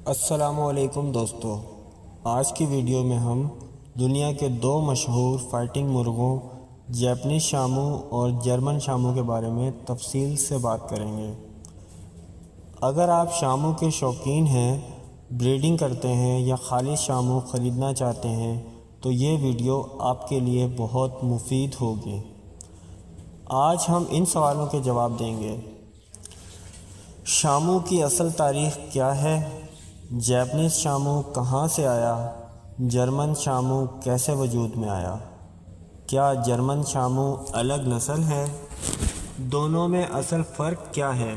السلام علیکم دوستو، آج کی ویڈیو میں ہم دنیا کے دو مشہور فائٹنگ مرغوں جیپنیز شامو اور جرمن شامو کے بارے میں تفصیل سے بات کریں گے۔ اگر آپ شامو کے شوقین ہیں، بریڈنگ کرتے ہیں یا خالص شامو خریدنا چاہتے ہیں تو یہ ویڈیو آپ کے لیے بہت مفید ہوگی۔ آج ہم ان سوالوں کے جواب دیں گے۔ شامو کی اصل تاریخ کیا ہے؟ جیپنیز شامو کہاں سے آیا؟ جرمن شامو کیسے وجود میں آیا؟ کیا جرمن شامو الگ نسل ہے؟ دونوں میں اصل فرق کیا ہے؟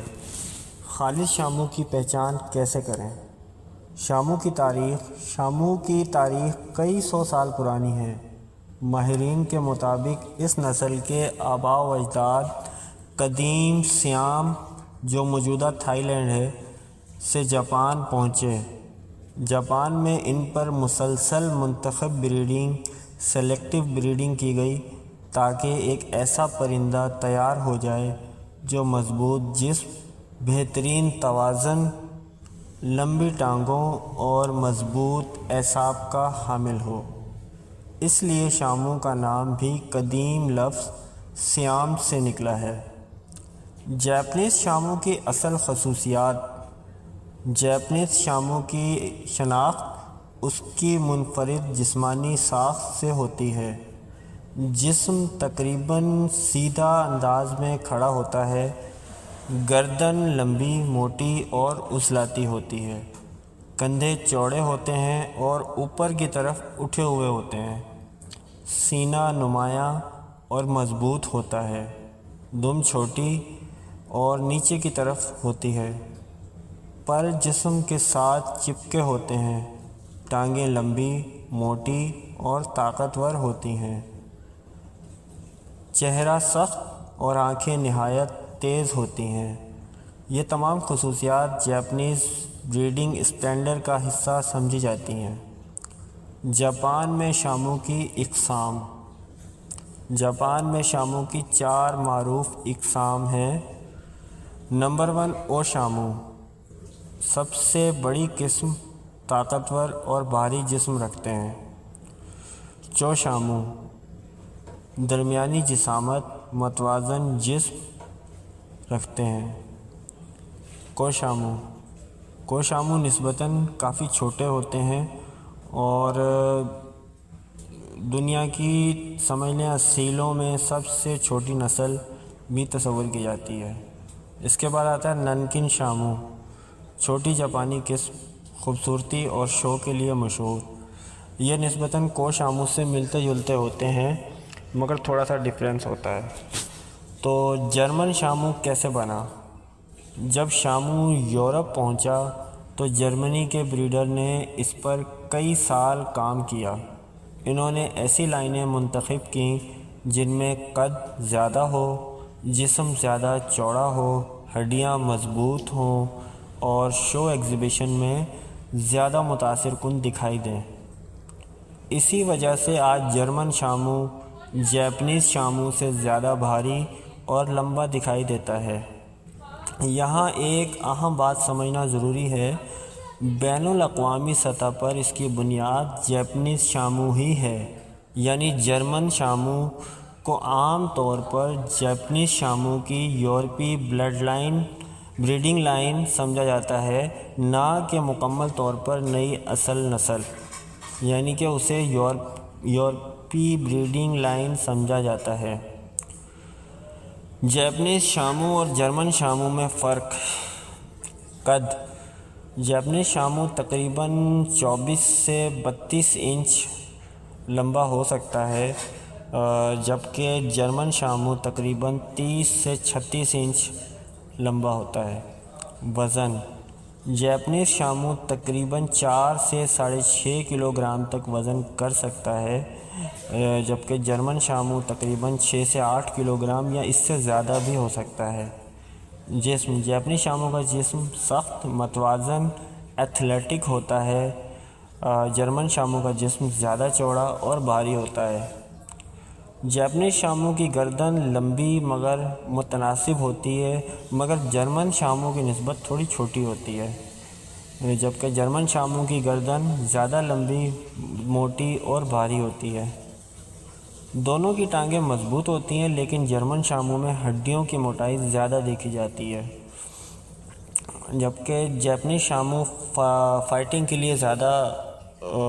خالص شامو کی پہچان کیسے کریں؟ شامو کی تاریخ کئی سو سال پرانی ہے۔ ماہرین کے مطابق اس نسل کے آباء و اجداد قدیم سیام، جو موجودہ تھائی لینڈ ہے، سے جاپان پہنچے۔ جاپان میں ان پر مسلسل منتخب بریڈنگ، سلیکٹیو بریڈنگ کی گئی تاکہ ایک ایسا پرندہ تیار ہو جائے جو مضبوط جسم، بہترین توازن، لمبی ٹانگوں اور مضبوط اعصاب کا حامل ہو۔ اس لیے شامو کا نام بھی قدیم لفظ سیام سے نکلا ہے۔ جیپنیز شامو کی اصل خصوصیات۔ جیپنیز شامو کی شناخت اس کی منفرد جسمانی ساخت سے ہوتی ہے۔ جسم تقریباً سیدھا انداز میں کھڑا ہوتا ہے، گردن لمبی، موٹی اور اژلاتی ہوتی ہے، کندھے چوڑے ہوتے ہیں اور اوپر کی طرف اٹھے ہوئے ہوتے ہیں، سینہ نمایاں اور مضبوط ہوتا ہے، دم چھوٹی اور نیچے کی طرف ہوتی ہے، پر جسم کے ساتھ چپکے ہوتے ہیں، ٹانگیں لمبی، موٹی اور طاقتور ہوتی ہیں، چہرہ سخت اور آنکھیں نہایت تیز ہوتی ہیں۔ یہ تمام خصوصیات جاپنیز بریڈنگ اسٹینڈرڈ کا حصہ سمجھی جاتی ہیں۔ جاپان میں شامو کی اقسام۔ جاپان میں شامو کی 4 معروف اقسام ہیں۔ نمبر 1، او شامو، سب سے بڑی قسم، طاقتور اور بھاری جسم رکھتے ہیں۔ چو شامو، درمیانی جسامت، متوازن جسم رکھتے ہیں۔ کو شامو نسبتاً کافی چھوٹے ہوتے ہیں اور دنیا کی سمجھ لیں اصیلوں میں سب سے چھوٹی نسل بھی تصور کی جاتی ہے۔ اس کے بعد آتا ہے ننکن شامو، چھوٹی جاپانی قسم، خوبصورتی اور شو کے لیے مشہور۔ یہ نسبتاً کو شامو سے ملتے جلتے ہوتے ہیں مگر تھوڑا سا ڈفرینس ہوتا ہے۔ تو جرمن شامو کیسے بنا؟ جب شامو یورپ پہنچا تو جرمنی کے بریڈر نے اس پر کئی سال کام کیا۔ انہوں نے ایسی لائنیں منتخب کیں جن میں قد زیادہ ہو، جسم زیادہ چوڑا ہو، ہڈیاں مضبوط ہوں اور شو ایگزیبیشن میں زیادہ متاثر کن دکھائی دیں۔ اسی وجہ سے آج جرمن شامو جیپنیز شامو سے زیادہ بھاری اور لمبا دکھائی دیتا ہے۔ یہاں ایک اہم بات سمجھنا ضروری ہے، بین الاقوامی سطح پر اس کی بنیاد جیپنیز شامو ہی ہے، یعنی جرمن شامو کو عام طور پر جیپنیز شامو کی یورپی بریڈنگ لائن سمجھا جاتا ہے، نہ کہ مکمل طور پر نئی اصل نسل، یعنی کہ اسے یورپی بریڈنگ لائن سمجھا جاتا ہے۔ جیپنیز شامو اور جرمن شامو میں فرق۔ قد۔ جیپنیز شامو تقریباً 24 سے 32 انچ لمبا ہو سکتا ہے، جبکہ جرمن شامو تقریباً 30 سے 36 انچ لمبا ہوتا ہے۔ وزن۔ جیپنیز شامو تقریباً 4 سے 6.5 کلو گرام تک وزن کر سکتا ہے، جبکہ جرمن شامو تقریباً 6 سے 8 کلو گرام یا اس سے زیادہ بھی ہو سکتا ہے۔ جسم۔ جیپنیز شامو کا جسم سخت، متوازن، ایتھلیٹک ہوتا ہے، جرمن شامو کا جسم زیادہ چوڑا اور بھاری ہوتا ہے۔ جیپنیز شامو کی گردن لمبی مگر متناسب ہوتی ہے، مگر جرمن شامو کی نسبت تھوڑی چھوٹی ہوتی ہے۔ جبکہ جرمن شامو کی گردن زیادہ لمبی، موٹی اور بھاری ہوتی ہے۔ دونوں کی ٹانگیں مضبوط ہوتی ہیں، لیکن جرمن شامو میں ہڈیوں کی موٹائی زیادہ دیکھی جاتی ہے، جبکہ جیپنیز شامو فائٹنگ کے لیے زیادہ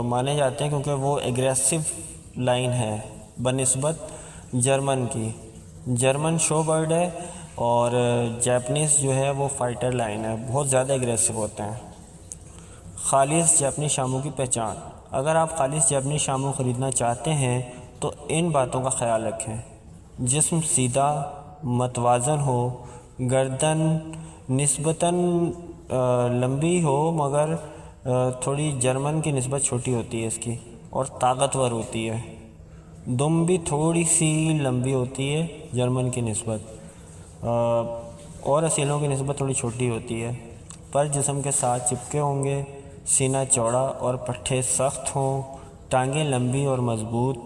مانے جاتے ہیں، کیونکہ وہ ایگریسو لائن ہے بنسبت جرمن کی۔ جرمن شو برڈ ہے اور جیپنیز جو ہے وہ فائٹر لائن ہے، بہت زیادہ ایگریسو ہوتے ہیں۔ خالص جیپنیز شامو کی پہچان: اگر آپ خالص جیپنیز شامو خریدنا چاہتے ہیں تو ان باتوں کا خیال رکھیں: جسم سیدھا متوازن ہو، گردن نسبتاً لمبی ہو مگر تھوڑی جرمن کی نسبت چھوٹی ہوتی ہے اس کی، اور طاقتور ہوتی ہے۔ دم بھی تھوڑی سی لمبی ہوتی ہے جرمن کی نسبت، اور اصیلوں کی نسبت تھوڑی چھوٹی ہوتی ہے۔ پر جسم کے ساتھ چپکے ہوں گے، سینہ چوڑا اور پٹھے سخت ہوں، ٹانگیں لمبی اور مضبوط،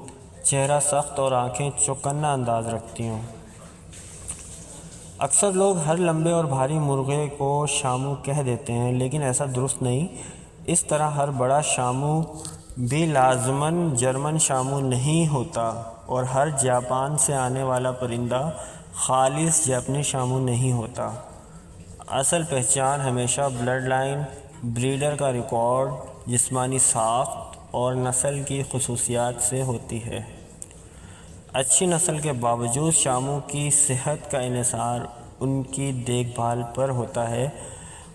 چہرہ سخت اور آنکھیں چوکنا انداز رکھتی ہوں۔ اکثر لوگ ہر لمبے اور بھاری مرغے کو شامو کہہ دیتے ہیں، لیکن ایسا درست نہیں۔ اس طرح ہر بڑا شامو بھی لازماً جرمن شامو نہیں ہوتا، اور ہر جاپان سے آنے والا پرندہ خالص جیپنیز شامو نہیں ہوتا۔ اصل پہچان ہمیشہ بلڈ لائن، بریڈر کا ریکارڈ، جسمانی ساخت اور نسل کی خصوصیات سے ہوتی ہے۔ اچھی نسل کے باوجود شامو کی صحت کا انحصار ان کی دیکھ بھال پر ہوتا ہے۔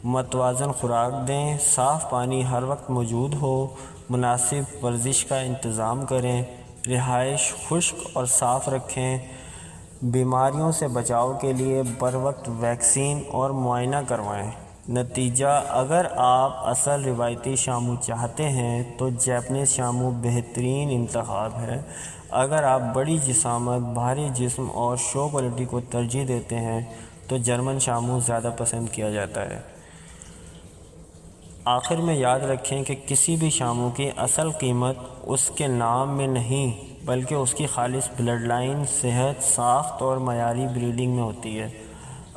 متوازن خوراک دیں، صاف پانی ہر وقت موجود ہو، مناسب ورزش کا انتظام کریں، رہائش خشک اور صاف رکھیں، بیماریوں سے بچاؤ کے لیے بروقت ویکسین اور معائنہ کروائیں۔ نتیجہ: اگر آپ اصل روایتی شامو چاہتے ہیں تو جیپنیز شامو بہترین انتخاب ہے۔ اگر آپ بڑی جسامت، بھاری جسم اور شو کوالٹی کو ترجیح دیتے ہیں تو جرمن شامو زیادہ پسند کیا جاتا ہے۔ آخر میں یاد رکھیں کہ کسی بھی شامو کی اصل قیمت اس کے نام میں نہیں بلکہ اس کی خالص بلڈ لائن، صحت، ساخت اور معیاری بریڈنگ میں ہوتی ہے۔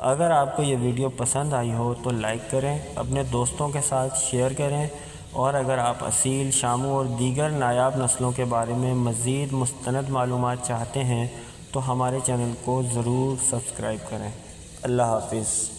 اگر آپ کو یہ ویڈیو پسند آئی ہو تو لائک کریں، اپنے دوستوں کے ساتھ شیئر کریں، اور اگر آپ اصیل شامو اور دیگر نایاب نسلوں کے بارے میں مزید مستند معلومات چاہتے ہیں تو ہمارے چینل کو ضرور سبسکرائب کریں۔ اللہ حافظ۔